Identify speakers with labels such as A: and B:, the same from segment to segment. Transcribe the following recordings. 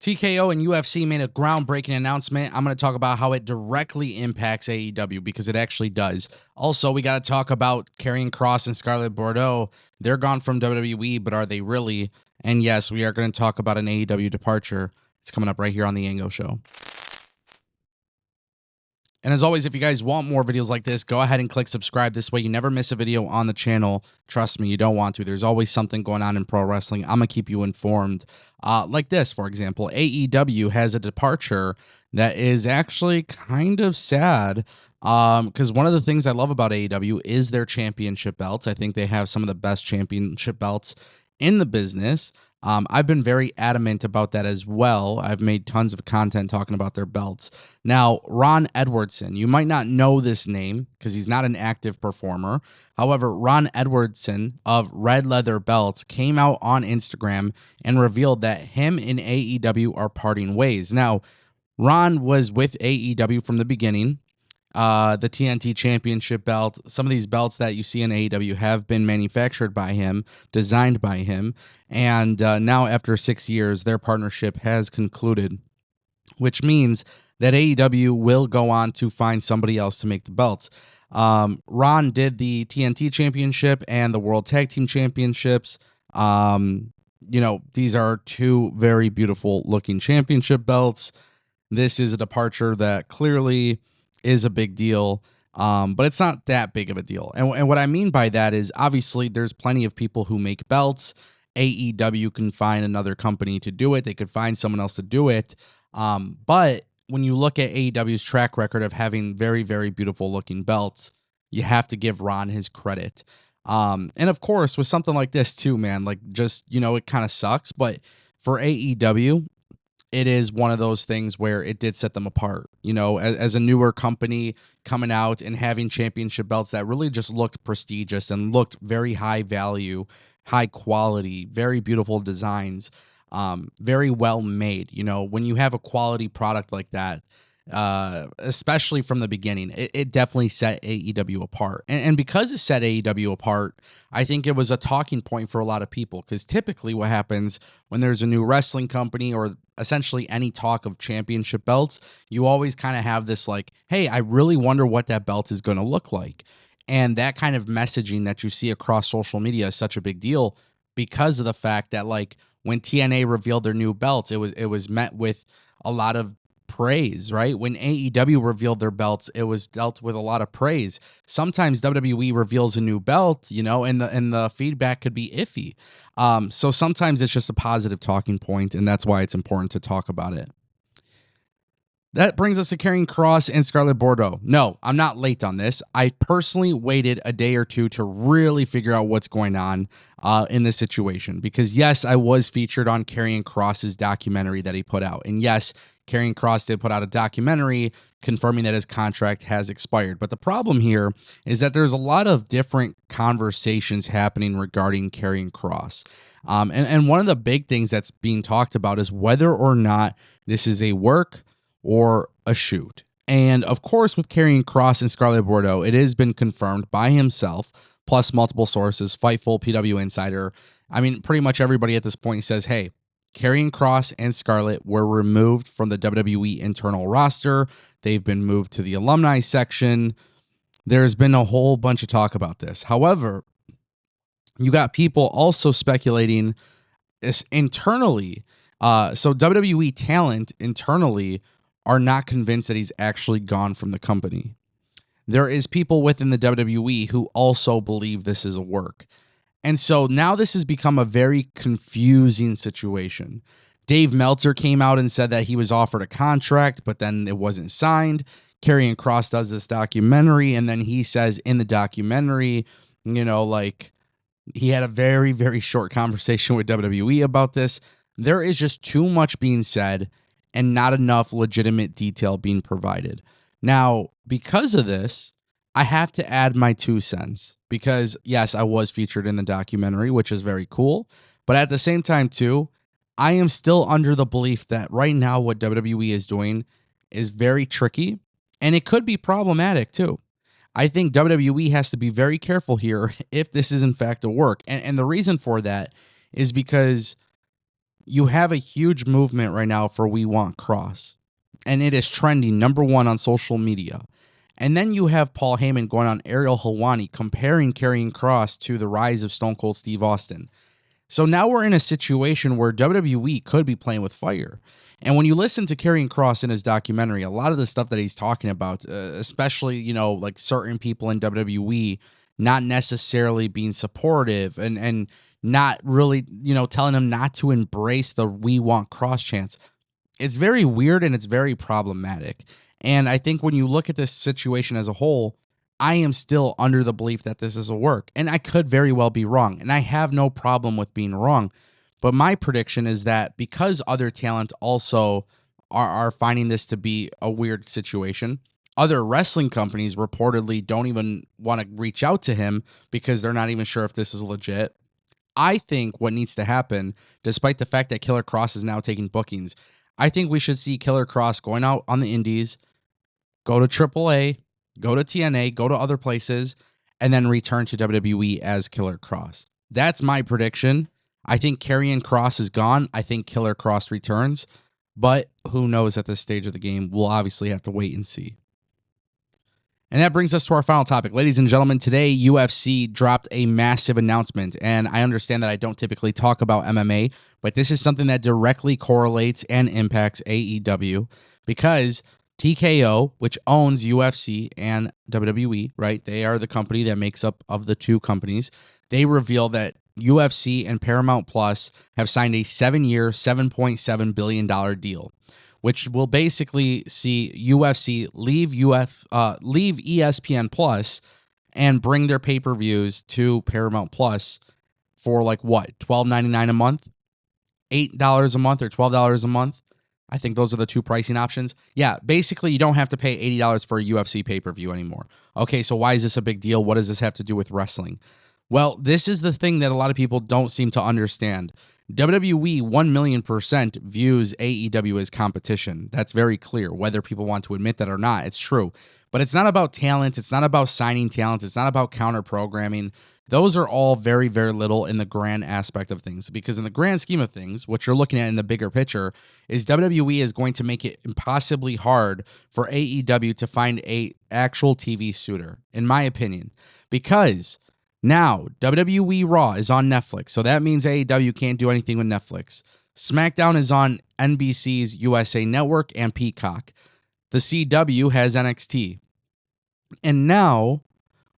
A: TKO and UFC made a groundbreaking announcement. I'm going to talk about how it directly impacts AEW because it actually does. Also, we got to talk about Karrion Kross and Scarlett Bordeaux. They're gone from WWE, but are they really? And yes, we are going to talk about an AEW departure. It's coming up right here on the Ango Show. And as always, if you guys want more videos like this, go ahead and click subscribe. This way you never miss a video on the channel. Trust me, you don't want to. There's always something going on in pro wrestling. I'm going to keep you informed. Like this, for example, AEW has a departure that is actually kind of sad. Because one of the things I love about AEW is their championship belts. I think they have some of the best championship belts in the business. I've been very adamant about that as well. I've made tons of content talking about their belts. Now, Ron Edwardson, you might not know this name because he's not an active performer. However, Ron Edwardson of Red Leather Belts came out on Instagram and revealed that him and AEW are parting ways. Now, Ron was with AEW from the beginning. The TNT Championship belt. Some of these belts that you see in AEW have been manufactured by him, designed by him, and now after 6 years, their partnership has concluded, which means that AEW will go on to find somebody else to make the belts. Ron did the TNT Championship and the World Tag Team Championships. These are two very beautiful looking championship belts. This is a departure that clearly is a big deal, but it's not that big of a deal. And what I mean by that is obviously there's plenty of people who make belts. AEW can find another company to do it. They could find someone else to do it. But when you look at AEW's track record of having very, very beautiful looking belts, you have to give Ron his credit. And of course, with something like this too, man, like just, it kind of sucks. But for AEW, it is one of those things where it did set them apart, as a newer company coming out and having championship belts that really just looked prestigious and looked very high value, high quality, very beautiful designs, very well made. When you have a quality product like that, especially from the beginning, it definitely set AEW apart. And because it set AEW apart, I think it was a talking point for a lot of people, because typically what happens when there's a new wrestling company or essentially any talk of championship belts, you always kind of have this like, hey, I really wonder what that belt is going to look like. And that kind of messaging that you see across social media is such a big deal because of the fact that, like, when TNA revealed their new belts, it was met with a lot of praise, right? When AEW revealed their belts, it was dealt with a lot of praise. Sometimes WWE reveals a new belt, and the feedback could be iffy. So sometimes it's just a positive talking point, and that's why it's important to talk about it. That brings us to Karrion Kross and Scarlett Bordeaux. No, I'm not late on this. I personally waited a day or two to really figure out what's going on in this situation. Because yes, I was featured on Karrion Kross's documentary that he put out. And yes, Karrion Kross did put out a documentary confirming that his contract has expired. But the problem here is that there's a lot of different conversations happening regarding Karrion Kross. And one of the big things that's being talked about is whether or not this is a work or a shoot. And of course, with Karrion Kross and Scarlett Bordeaux, it has been confirmed by himself, plus multiple sources, Fightful, PW Insider. I mean, pretty much everybody at this point says, hey, Karrion Kross and Scarlett were removed from the WWE internal roster. They've been moved to the alumni section. There's been a whole bunch of talk about this. However, you got people also speculating this internally. So WWE talent internally are not convinced that he's actually gone from the company. There is people within the WWE who also believe this is a work. And so now this has become a very confusing situation. Dave Meltzer came out and said that he was offered a contract, but then it wasn't signed. Karrion Kross does this documentary, and then he says in the documentary, he had a very, very short conversation with WWE about this. There is just too much being said and not enough legitimate detail being provided. Now, because of this, I have to add my 2 cents because, yes, I was featured in the documentary, which is very cool. But at the same time, too, I am still under the belief that right now what WWE is doing is very tricky, and it could be problematic, too. I think WWE has to be very careful here if this is, in fact, a work. And the reason for that is because you have a huge movement right now for We Want Cross, and it is trending #1 on social media. And then you have Paul Heyman going on Ariel Helwani comparing Karrion Kross to the rise of Stone Cold Steve Austin. So now we're in a situation where WWE could be playing with fire. And when you listen to Karrion Kross in his documentary, a lot of the stuff that he's talking about, especially, like certain people in WWE not necessarily being supportive and not really, telling him not to embrace the We Want Cross chants, it's very weird and it's very problematic. And I think when you look at this situation as a whole, I am still under the belief that this is a work. And I could very well be wrong. And I have no problem with being wrong. But my prediction is that because other talent also are finding this to be a weird situation, other wrestling companies reportedly don't even want to reach out to him because they're not even sure if this is legit. I think what needs to happen, despite the fact that Killer Kross is now taking bookings, I think we should see Killer Kross going out on the indies, go to AAA, go to TNA, go to other places, and then return to WWE as Killer Kross. That's my prediction. I think Karrion Kross is gone. I think Killer Kross returns. But who knows at this stage of the game? We'll obviously have to wait and see. And that brings us to our final topic. Ladies and gentlemen, today UFC dropped a massive announcement. And I understand that I don't typically talk about MMA, but this is something that directly correlates and impacts AEW because TKO, which owns UFC and WWE, right? They are the company that makes up of the two companies. They reveal that UFC and Paramount Plus have signed a 7-year, $7.7 billion deal, which will basically see UFC leave ESPN Plus and bring their pay-per-views to Paramount Plus for like what, $12.99 a month, $8 a month, or $12 a month. I think those are the two pricing options. Yeah, basically you don't have to pay $80 for a UFC pay-per-view anymore. Okay, so why is this a big deal? What does this have to do with wrestling? Well, this is the thing that a lot of people don't seem to understand. WWE 1,000,000% views AEW as competition. That's very clear. Whether people want to admit that or not, it's true. But it's not about talent. It's not about signing talent. It's not about counter programming. Those are all very, very little in the grand aspect of things. Because in the grand scheme of things, what you're looking at in the bigger picture is WWE is going to make it impossibly hard for AEW to find a actual TV suitor, in my opinion. Because now, WWE Raw is on Netflix, so that means AEW can't do anything with Netflix. SmackDown is on NBC's USA Network and Peacock. The CW has NXT. And now,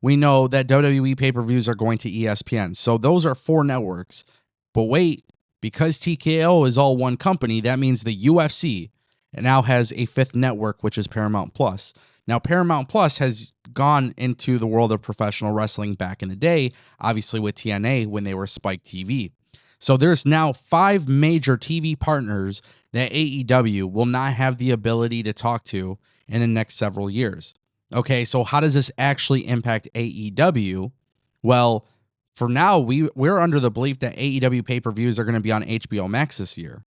A: we know that WWE pay-per-views are going to ESPN. So those are 4 networks. But wait, because TKO is all one company, that means the UFC now has a 5th network, which is Paramount Plus. Now, Paramount Plus has gone into the world of professional wrestling back in the day, obviously with TNA when they were Spike TV. So there's now 5 major TV partners that AEW will not have the ability to talk to in the next several years. Okay, so how does this actually impact AEW? Well, for now, we're under the belief that AEW pay-per-views are going to be on HBO Max this year.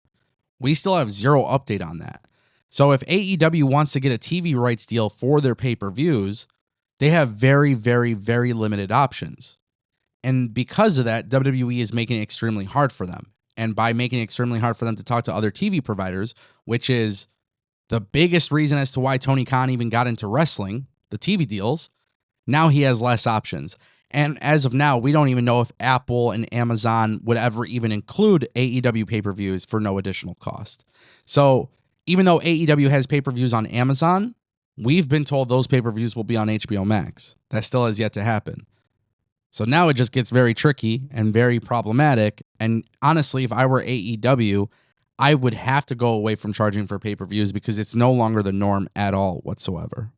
A: We still have zero update on that. So if AEW wants to get a TV rights deal for their pay-per-views, they have very, very, very limited options. And because of that, WWE is making it extremely hard for them. And by making it extremely hard for them to talk to other TV providers, which is the biggest reason as to why Tony Khan even got into wrestling, the TV deals, now he has less options. And as of now, we don't even know if Apple and Amazon would ever even include AEW pay-per-views for no additional cost. So even though AEW has pay-per-views on Amazon, we've been told those pay-per-views will be on HBO Max. That still has yet to happen. So now it just gets very tricky and very problematic. And honestly, if I were AEW, I would have to go away from charging for pay-per-views because it's no longer the norm at all whatsoever.